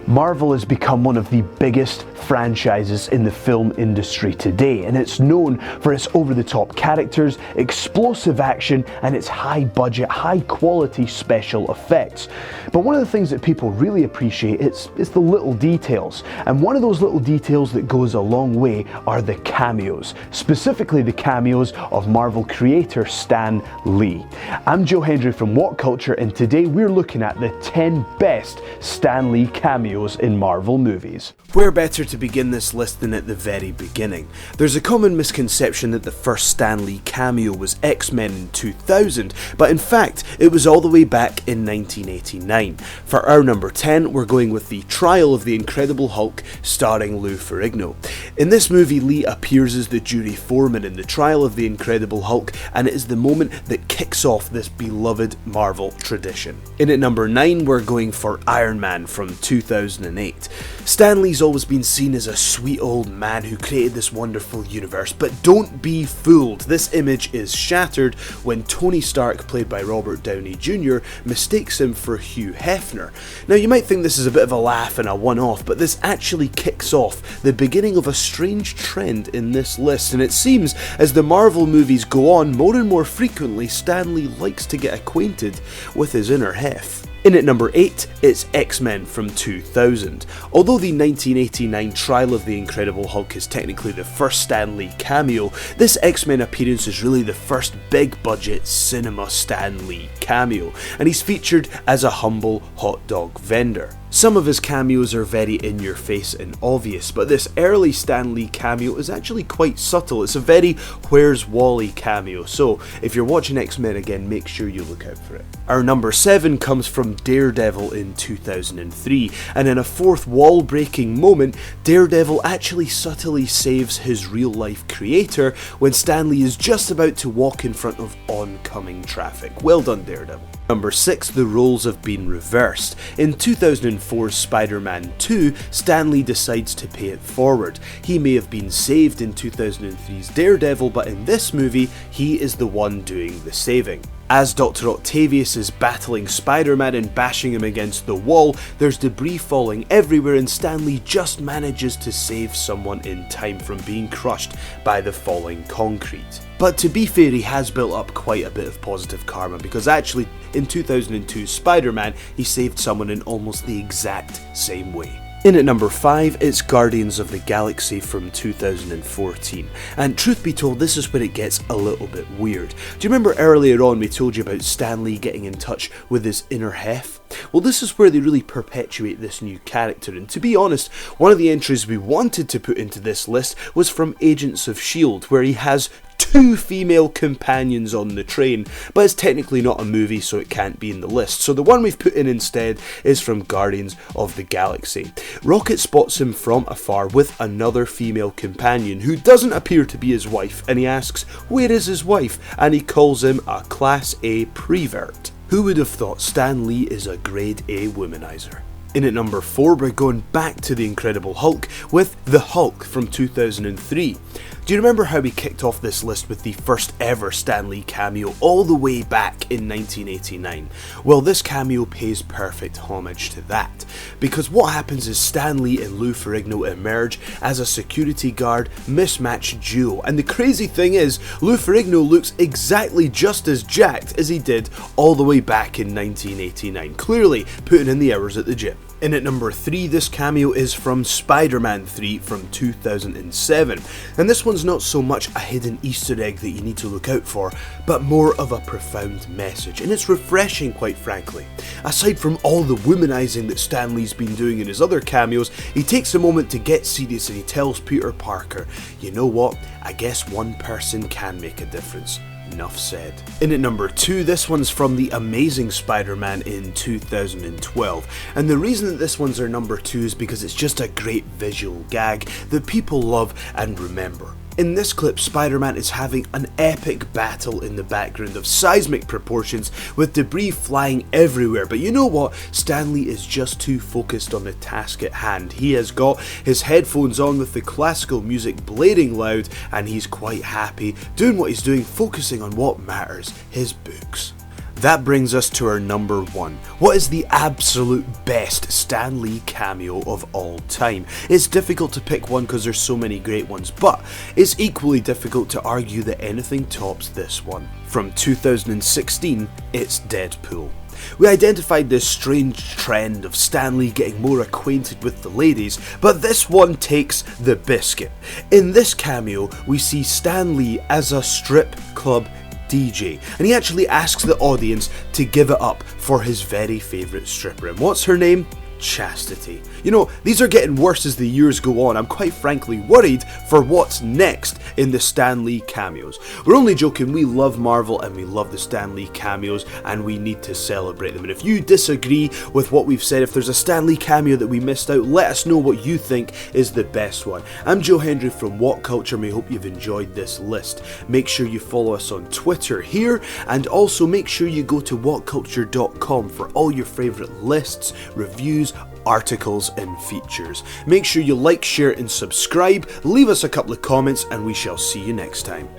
Marvel has become one of the biggest franchises in the film industry today, and it's known for its over-the-top characters, explosive action, and its high-budget, high-quality special effects. But one of the things that people really appreciate is the little details, and one of those little details that goes a long way are the cameos, specifically the cameos of Marvel creator Stan Lee. I'm Joe Hendry from What Culture, and today we're looking at the 10 best Stan Lee cameos in Marvel movies. Where better to begin this list than at the very beginning? There's a common misconception that the first Stan Lee cameo was X-Men in 2000, but in fact it was all the way back in 1989. For our number 10, we're going with The Trial of the Incredible Hulk, starring Lou Ferrigno. In this movie, Lee appears as the jury foreman in the trial of the Incredible Hulk, and it is the moment that kicks off this beloved Marvel tradition. In at number 9, we're going for Iron Man from 2008. Stan Lee's always been seen as a sweet old man who created this wonderful universe, but don't be fooled, this image is shattered when Tony Stark, played by Robert Downey Jr., mistakes him for Hugh Hefner. Now you might think this is a bit of a laugh and a one-off, but this actually kicks off the beginning of a strange trend in this list, and it seems as the Marvel movies go on, more and more frequently Stan Lee likes to get acquainted with his inner half. In at number 8, it's X-Men from 2000. Although the 1989 Trial of the Incredible Hulk is technically the first Stan Lee cameo, this X-Men appearance is really the first big-budget cinema Stan Lee cameo, and he's featured as a humble hot dog vendor. Some of his cameos are very in-your-face and obvious, but this early Stan Lee cameo is actually quite subtle. It's a very Where's Wally cameo, so if you're watching X-Men again, make sure you look out for it. Our number 7 comes from Daredevil in 2003, and in a fourth wall-breaking moment, Daredevil actually subtly saves his real-life creator when Stan Lee is just about to walk in front of oncoming traffic. Well done, Daredevil. Number 6, the roles have been reversed. In 2004's Spider-Man 2, Stan Lee decides to pay it forward. He may have been saved in 2003's Daredevil, but in this movie, he is the one doing the saving. As Dr. Octavius is battling Spider-Man and bashing him against the wall, there's debris falling everywhere and Stan Lee just manages to save someone in time from being crushed by the falling concrete. But to be fair, he has built up quite a bit of positive karma, because actually in 2002's Spider-Man, he saved someone in almost the exact same way. In at number 5, it's Guardians of the Galaxy from 2014, and truth be told, this is where it gets a little bit weird. Do you remember earlier on we told you about Stan Lee getting in touch with his inner half? Well, this is where they really perpetuate this new character, and to be honest, one of the entries we wanted to put into this list was from Agents of S.H.I.E.L.D., where he has 2 female companions on the train, but it's technically not a movie, so it can't be in the list. So the one we've put in instead is from Guardians of the Galaxy. Rocket spots him from afar with another female companion who doesn't appear to be his wife, and he asks, where is his wife? And he calls him a Class A prevert. Who would have thought Stan Lee is a grade A womanizer? In at number 4, we're going back to the Incredible Hulk with The Hulk from 2003. Do you remember how we kicked off this list with the first ever Stan Lee cameo all the way back in 1989? Well, this cameo pays perfect homage to that, because what happens is Stan Lee and Lou Ferrigno emerge as a security guard mismatched duo, and the crazy thing is, Lou Ferrigno looks exactly just as jacked as he did all the way back in 1989, clearly putting in the hours at the gym. In at number 3, this cameo is from Spider-Man 3 from 2007, and this one's not so much a hidden Easter egg that you need to look out for, but more of a profound message, and it's refreshing, quite frankly. Aside from all the womanizing that Stan Lee's been doing in his other cameos, he takes a moment to get serious and he tells Peter Parker, you know what, I guess one person can make a difference. Enough said. In at number 2, this one's from The Amazing Spider-Man in 2012, and the reason that this one's our number 2 is because it's just a great visual gag that people love and remember. In this clip, Spider-Man is having an epic battle in the background of seismic proportions with debris flying everywhere, but you know what? Stan Lee is just too focused on the task at hand. He has got his headphones on with the classical music blaring loud, and he's quite happy doing what he's doing, focusing on what matters, his books. That brings us to our number 1. What is the absolute best Stan Lee cameo of all time? It's difficult to pick one because there's so many great ones, but it's equally difficult to argue that anything tops this one. From 2016, it's Deadpool. We identified this strange trend of Stan Lee getting more acquainted with the ladies, but this one takes the biscuit. In this cameo, we see Stan Lee as a strip club DJ, and he actually asks the audience to give it up for his very favourite stripper. And what's her name? Chastity. You know, these are getting worse as the years go on. I'm quite frankly worried for what's next in the Stan Lee cameos. We're only joking, we love Marvel and we love the Stan Lee cameos and we need to celebrate them. And if you disagree with what we've said, if there's a Stan Lee cameo that we missed out, let us know what you think is the best one. I'm Joe Hendry from What Culture, and we hope you've enjoyed this list. Make sure you follow us on Twitter here, and also make sure you go to whatculture.com for all your favourite lists, reviews, articles and features. Make sure you like, share and subscribe, leave us a couple of comments, and we shall see you next time.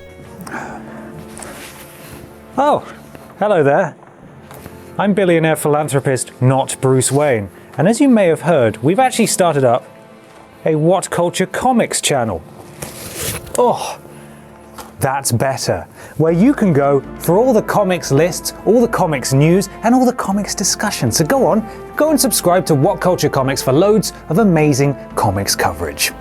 Oh, hello there. I'm billionaire philanthropist, not Bruce Wayne, and as you may have heard, we've actually started up a What Culture Comics channel. Oh, that's better. Where you can go for all the comics lists, all the comics news, and all the comics discussion. So go and subscribe to What Culture Comics for loads of amazing comics coverage.